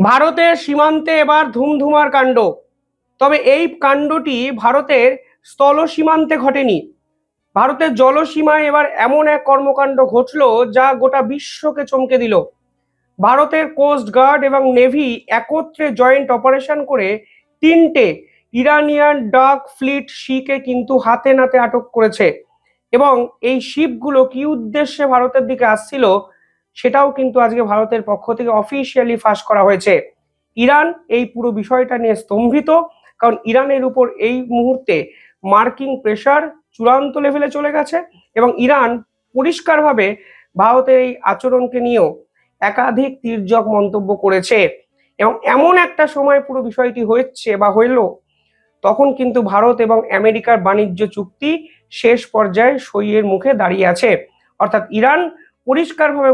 ভারতের সীমান্তে এবার ধুমধুমার কাণ্ড। তবে এই কাণ্ডটি ভারতের স্থল সীমান্তে ঘটেনি। ভারতের জলসীমায় এবার এমন এক কর্মকাণ্ড ঘটলো যা গোটা বিশ্বকে চমকে দিল। ভারতের কোস্ট গার্ড এবং নেভি একত্রে জয়েন্ট অপারেশন করে তিনটে ইরানিয়ান ডার্ক ফ্লিট শিপকে কিন্তু হাতে নাতে আটক করেছে। এবং এই শিপগুলো কি উদ্দেশ্যে ভারতের দিকে আসছিল সেটাও কিন্তু আজকে ভারতের পক্ষ থেকে অফিসিয়ালি ফাঁস করা হয়েছে। ইরান এই পুরো বিষয়টা নিয়ে স্তম্ভিত, কারণ ইরানের উপর এই মুহূর্তে মার্কিং প্রেশার চূড়ান্ত লেভেলে চলে গেছে এবং ইরান পরিষ্কারভাবে ভারতের এই আচরণকে নিয়েও একাধিক তির্যক মন্তব্য করেছে। এবং এমন একটা সময় পুরো বিষয়টি হচ্ছে বা হইল, তখন কিন্তু ভারত এবং আমেরিকার বাণিজ্য চুক্তি শেষ পর্যায়ে সইয়ের মুখে দাঁড়িয়ে আছে। অর্থাৎ ইরান পরিষ্কারভাবে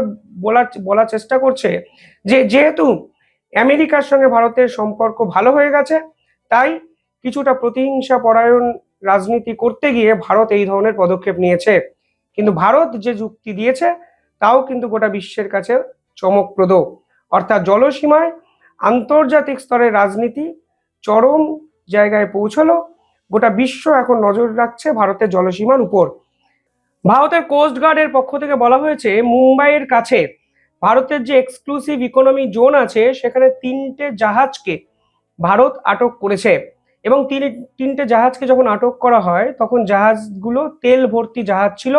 বলার চেষ্টা করছে যে যেহেতু আমেরিকার সঙ্গে ভারতের সম্পর্ক ভালো হয়ে গেছে, তাই কিছুটা প্রতিহিংসা পরায়ণ রাজনীতি করতে গিয়ে ভারত এই ধরনের পদক্ষেপ নিয়েছে। কিন্তু ভারত যে যুক্তি দিয়েছে তাও কিন্তু গোটা বিশ্বের কাছে চমকপ্রদ। অর্থাৎ জলসীমায় আন্তর্জাতিক স্তরের রাজনীতি চরম জায়গায় পৌঁছলো। গোটা বিশ্ব এখন নজর রাখছে ভারতের জলসীমার উপর। ভারতের কোস্ট গার্ডের পক্ষ থেকে বলা হয়েছে মুম্বাইয়ের কাছে ভারতের যে এক্সক্লুসিভ ইকোনমি জোন আছে সেখানে তিনটে জাহাজকে ভারত আটক করেছে। এবং তিনটে জাহাজকে যখন আটক করা হয় তখন জাহাজগুলো তেল ভর্তি জাহাজ ছিল।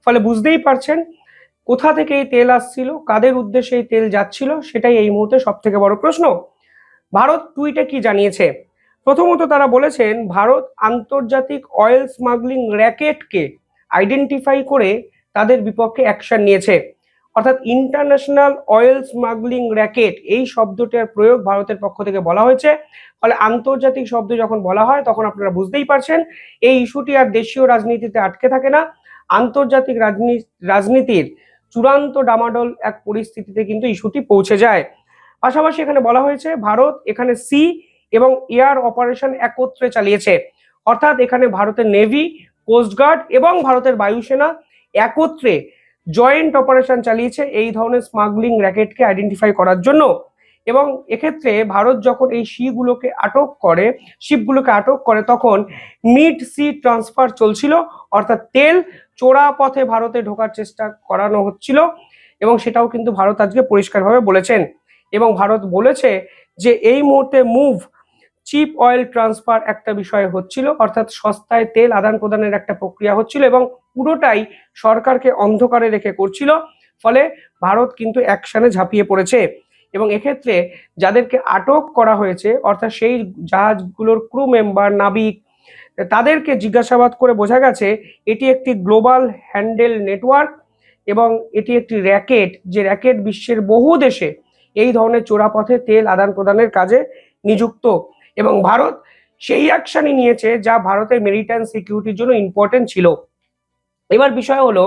ফলে বুঝতেই পারছেন কোথা থেকে এই তেল আসছিল, কাদের উদ্দেশ্যে এই তেল যাচ্ছিল, সেটাই এই মুহূর্তে সব থেকে বড় প্রশ্ন। ভারত টুইটে কি জানিয়েছে? প্রথমত তারা বলেছেন ভারত আন্তর্জাতিক অয়েল স্মাগলিং র্যাকেটকে আইডেন্টিফাই করে তাদের বিপক্ষে অ্যাকশন নিয়েছে। অর্থাৎ ইন্টারন্যাশনাল অয়েল স্মাগলিং র্যাকেট এই শব্দটার প্রয়োগ ভারতের পক্ষ থেকে বলা হয়েছে। ফলে আন্তর্জাতিক শব্দ যখন বলা হয় তখন আপনারা বুঝতেই পারছেন এই ইস্যুটি আর দেশীয় রাজনীতিতে আটকে থাকে না, আন্তর্জাতিক রাজনীতির চূড়ান্ত ডামাডোল এক পরিস্থিতিতে কিন্তু ইস্যুটি পৌঁছে যায়। পাশাপাশি এখানে বলা হয়েছে ভারত এখানে সি এবং এয়ার অপারেশন একত্রে চালিয়েছে। অর্থাৎ এখানে ভারতের নেভি, কোস্টগার্ড এবং ভারতের বায়ুসেনা একত্রে জয়েন্ট অপারেশন চালিয়েছে এই ধরনের স্মাগলিং র্যাকেটকে আইডেন্টিফাই করার জন্য। এবং এক্ষেত্রে ভারত যখন এই শিপগুলোকে আটক করে তখন মিড সি ট্রান্সফার চলছিল, অর্থাৎ তেল চোরা পথে ভারতে ঢোকার চেষ্টা করানো হচ্ছিল। এবং সেটাও কিন্তু ভারত আজকে পরিষ্কারভাবে বলেছেন। এবং ভারত বলেছে যে এই মুহূর্তে মুভ চিপ অয়েল ট্রান্সফার একটা বিষয় হচ্ছিল, অর্থাৎ সস্তায় তেল আদান প্রদানের একটা প্রক্রিয়া হচ্ছিল এবং পুরোটাই সরকারকে অন্ধকারে রেখে করছিল। ফলে ভারত কিন্তু অ্যাকশনে ঝাঁপিয়ে পড়েছে। এবং এক্ষেত্রে যাদেরকে আটক করা হয়েছে অর্থাৎ সেই জাহাজগুলোর ক্রু মেম্বার, নাবিক, তাদেরকে জিজ্ঞাসাবাদ করে বোঝা গেছে এটি একটি গ্লোবাল হ্যান্ডেল নেটওয়ার্ক এবং এটি একটি র্যাকেট, যে র্যাকেট বিশ্বের বহু দেশে এই ধরনের চোরাপথে তেল আদান প্রদানের কাজে নিযুক্ত। এবং ভারত সেই অ্যাকশনই নিয়েছে যা ভারতের মেরিটাইম সিকিউরিটির জন্য ইম্পর্টেন্ট ছিল। এবার বিষয় হলো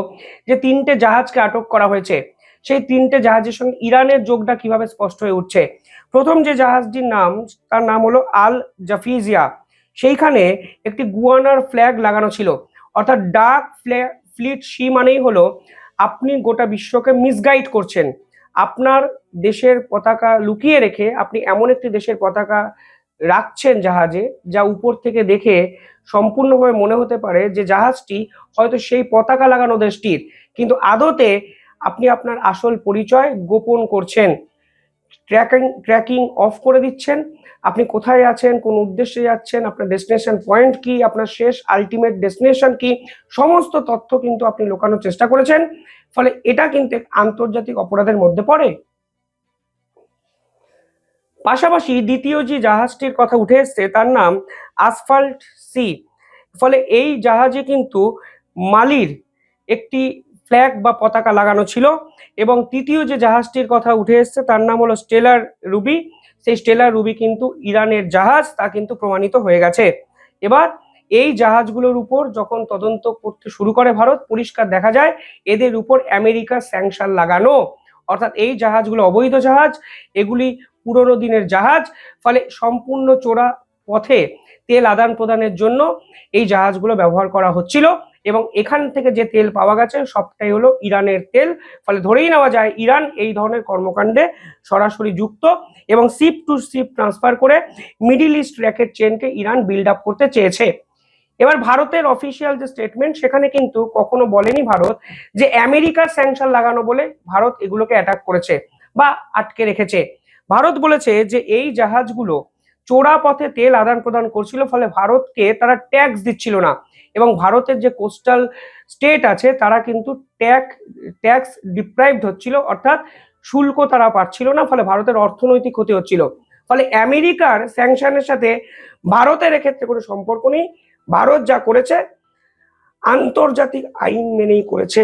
যে তিনটে জাহাজকে আটক করা হয়েছে, সেই তিনটে জাহাজের সঙ্গে ইরানের যোগটা কিভাবে স্পষ্ট হয়ে উঠছে। প্রথম যে জাহাজটির নাম, তার নাম হলো আল জাফিজিয়া। সেইখানে একটি গুয়ানার ফ্ল্যাগ লাগানো ছিল। অর্থাৎ ডার্ক ফ্লিট সি মানেই হলো আপনি গোটা বিশ্বকে মিসগাইড করছেন। আপনার দেশের পতাকা লুকিয়ে রেখে আপনি এমন একটি দেশের পতাকা রাখছেন জাহাজে যা উপর থেকে দেখে সম্পূর্ণভাবে মনে হতে পারে যে জাহাজটি হয়তো সেই পতাকা লাগানো দেশটির, কিন্তু আদতে আপনি আপনার আসল পরিচয় গোপন করছেন। ট্র্যাকিং অফ করে দিচ্ছেন, আপনি কোথায় আছেন, কোন উদ্দেশ্যে যাচ্ছেন, আপনার ডেস্টিনেশন পয়েন্ট কি, আপনার শেষ আলটিমেট ডেস্টিনেশন কি, সমস্ত তথ্য কিন্তু আপনি লুকানোর চেষ্টা করেছেন। ফলে এটা কিন্তু আন্তর্জাতিক অপরাধের মধ্যে পড়ে। পাশাপাশি দ্বিতীয় যে জাহাজটির কথা উঠে এসছে তার নাম আসফাল্ট সি। ফলে এই জাহাজে কিন্তু মালির একটি ফ্ল্যাগ বা পতাকা লাগানো ছিল। এবং তৃতীয় যে জাহাজটির কথা উঠে এসছে তার নাম হলো স্টেলার রুবি। সেই স্টেলার রুবি কিন্তু ইরানের জাহাজ, তা কিন্তু প্রমাণিত হয়ে গেছে। এবার এই জাহাজগুলোর উপর যখন তদন্ত করতে শুরু করে ভারত, পরিষ্কার দেখা যায় এদের উপর আমেরিকার স্যাংশন লাগানো। অর্থাৎ এই জাহাজগুলো অবৈধ জাহাজ, এগুলি পুরনো দিনের জাহাজ। ফলে সম্পূর্ণ চোরা পথে তেল আদান প্রদানের জন্য এই জাহাজগুলো ব্যবহার করা হচ্ছিল এবং এখান থেকে যে তেল পাওয়া গেছে সবটাই হলো ইরানের তেল। ফলে ধরেই নেওয়া যায় ইরান এই ধরনের কর্মকাণ্ডে সরাসরি যুক্ত এবং শিপ টু শিপ ট্রান্সফার করে মিডিল ইস্ট র্যাকেট চেনকে ইরান বিল্ড আপ করতে চেয়েছে। এবার ভারতের অফিসিয়াল যে স্টেটমেন্ট, সেখানে কিন্তু কখনো বলেনি ভারত যে আমেরিকার স্যাংশন লাগানো বলে ভারত এগুলোকে অ্যাটাক করেছে বা আটকে রেখেছে। ভারত বলেছে যে এই জাহাজগুলো চোরা পথে তেল আদান প্রদান করছিল, ফলে ভারতকে তারা ট্যাক্স দিচ্ছিল না এবং ভারতের যে কোস্টাল স্টেট আছে তারা কিন্তু ট্যাক্স ডিপ্রাইভড হচ্ছিল, অর্থাৎ শুল্ক তারা পাচ্ছিল না, ফলে ভারতের অর্থনৈতিক ক্ষতি হচ্ছিল। ফলে আমেরিকার স্যাংশনের সাথে ভারতের এক্ষেত্রে কোনো সম্পর্ক নেই। ভারত যা করেছে আন্তর্জাতিক আইন মেনেই করেছে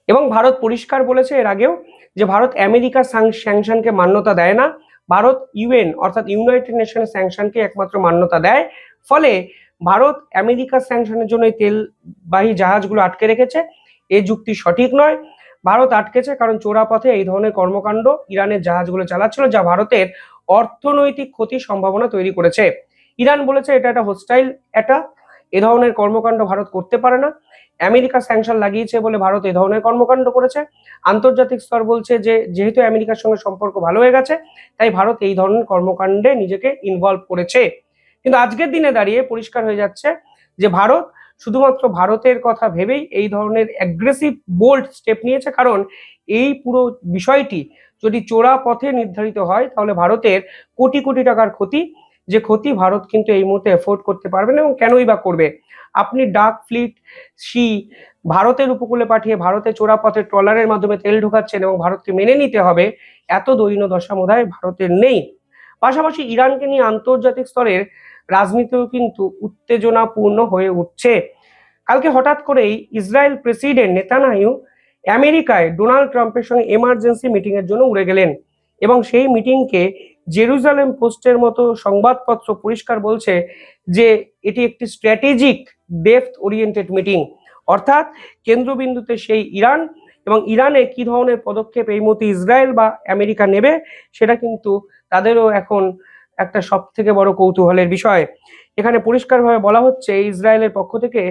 এবং ভারত পরিষ্কার বলেছে এর আগেও যে ভারত আমেরিকার স্যাংশনকে মান্যতা দেয় না, ভারত ইউএন অর্থাৎ ইউনাইটেড নেশনের স্যাংশনকে একমাত্র মান্যতা দেয়। ফলে ভারত আমেরিকার স্যাংশনের জন্য তেলবাহী জাহাজগুলো আটকে রেখেছে, এই যুক্তি সঠিক নয়। ভারত আটকেছে কারণ চোরা পথে এই ধরনের কর্মকাণ্ড ইরানের জাহাজগুলো চালাচ্ছিল, যা ভারতের অর্থনৈতিক ক্ষতির সম্ভাবনা তৈরি করেছে। ইরান বলেছে এটা একটা হোস্টাইল অ্যাটাক, এ ধরনের কর্মকাণ্ড ভারত করতে পারে না, আমেরিকা স্যাংশন লাগিয়েছে বলে ভারত এ ধরনের কর্মকাণ্ড করেছে। আন্তর্জাতিক স্তর বলছে যে যেহেতু আমেরিকার সঙ্গে সম্পর্ক ভালো হয়ে গেছে তাই ভারত এই ধরনের কর্মকাণ্ডে নিজেকে ইনভলভ করেছে। কিন্তু আজকের দিনে দাঁড়িয়ে পরিষ্কার হয়ে যাচ্ছে যে ভারত শুধুমাত্র ভারতের কথা ভেবেই এই ধরনের অ্যাগ্রেসিভ বোল্ড স্টেপ নিয়েছে, কারণ এই পুরো বিষয়টি যদি চোরা পথে নির্ধারিত হয় তাহলে ভারতের কোটি কোটি টাকার ক্ষতি, যে ক্ষতি ভারত কিন্তু এই মুহূর্তে এফোর্ড করতে পারবে না এবং কেনই বা করবে। আপনি ডাক ফ্লিট সি ভারতের উপকূলে পাঠিয়ে ভারতে চোরা পথে ট্রলারের মাধ্যমে তেল ঢোকাচ্ছেন এবং ভারতকে মেনে নিতে হবে, এত দৈন্য দশা বোধহয় ভারতের নেই। পাশাপাশি ইরানকে নিয়ে আন্তর্জাতিক স্তরের রাজনীতিও কিন্তু উত্তেজনাপূর্ণ হয়ে উঠছে। কালকে হঠাৎ করেই ইসরায়েল প্রেসিডেন্ট নেতানিয়াহু আমেরিকায় ডোনাল্ড ট্রাম্পের সঙ্গে এমার্জেন্সি মিটিং এর জন্য উড়ে গেলেন এবং সেই মিটিংকে জেরুজালেম পোস্টের মতো সংবাদপত্র পরিষ্কার বলছে যে এটি একটি স্ট্র্যাটেজিক ডেপথ ওরিয়েন্টেড মিটিং, অর্থাৎ কেন্দ্রবিন্দুতে সেই ইরান এবং ইরানে কি ধরনের পদক্ষেপ এই মুহূর্তে ইসরায়েল বা আমেরিকা নেবে সেটা কিন্তু তাদেরও এখন একটা সব থেকে বড় কৌতূহলের বিষয়। এখানে পরিষ্কারভাবে বলা হচ্ছে ইসরায়েলের পক্ষ থেকে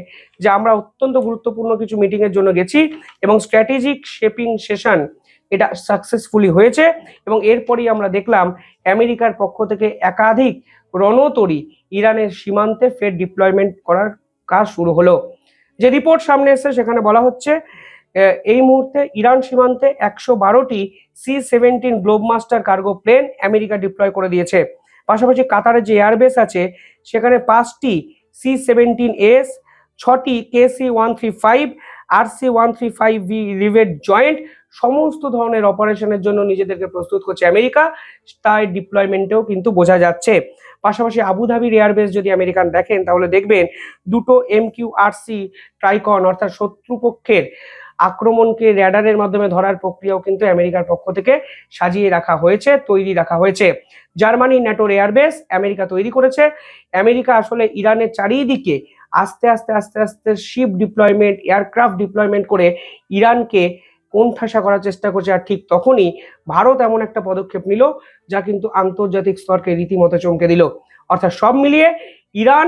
যে আমরা অত্যন্ত গুরুত্বপূর্ণ কিছু মিটিং এর জন্য গেছি এবং স্ট্র্যাটেজিক শেপিং সেশন এটা সাকসেসফুলি হয়েছে এবং এরপরই আমরা দেখলাম আমেরিকার পক্ষ থেকে একাধিক রণতরী ইরানের সীমান্তে ফের ডিপ্লয়মেন্ট করার কাজ শুরু হলো। যে রিপোর্ট সামনে এসেছে সেখানে বলা হচ্ছে এই মুহূর্তে ইরান সীমান্তে 112টি C-17 Globemaster cargo plane America deploy করে দিয়েছে। পাশাপাশি কাতারের যে এয়ারবেস আছে সেখানে 5টি C-17S, 6টি KC-135, RC-135V রিভেট জয়েন্ট সমস্ত ধরনের অপারেশনের জন্য নিজেদেরকে প্রস্তুত করছে আমেরিকা, তাই ডিপ্লয়মেন্টেও কিন্তু বোঝা যাচ্ছে। পাশাপাশি আবুধাবির এয়ারবেস যদি আমেরিকান দেখেন তাহলে দেখবেন দুটো MQ-8C ট্রাইকন অর্থাৎ শত্রুপক্ষের আক্রমণকে র্যাডারের মাধ্যমে ধরার প্রক্রিয়াও কিন্তু আমেরিকার পক্ষ থেকে সাজিয়ে রাখা হয়েছে, তৈরি রাখা হয়েছে। জার্মানি ন্যাটোর এয়ারবেস আমেরিকা তৈরি করেছে। আমেরিকা আসলে ইরানের চারিদিকে আস্তে আস্তে আস্তে আস্তে শিপ ডিপ্লয়মেন্ট, এয়ারক্রাফট ডিপ্লয়মেন্ট করে ইরানকে কোণঠাসা করার চেষ্টা করছে। আর ঠিক তখনই ভারত এমন একটা পদক্ষেপ নিল যা কিন্তু আন্তর্জাতিক স্তরকে রীতিমতো চমকে দিল। অর্থাৎ সব মিলিয়ে ইরান,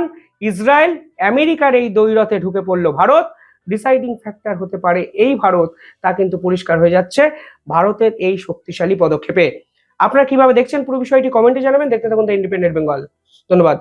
ইসরায়েল, আমেরিকার এই দ্বৈরথে ঢুকে পড়ল ভারত। ডিসাইডিং ফ্যাক্টর হতে পারে এই ভারত, তা কিন্তু পরিষ্কার হয়ে যাচ্ছে ভারতের এই শক্তিশালী পদক্ষেপে। আপনারা কিভাবে দেখছেন পুরো বিষয়টি কমেন্টে জানাবেন। দেখতে থাকুন দ্য ইন্ডিপেন্ডেন্ট বেঙ্গল। ধন্যবাদ।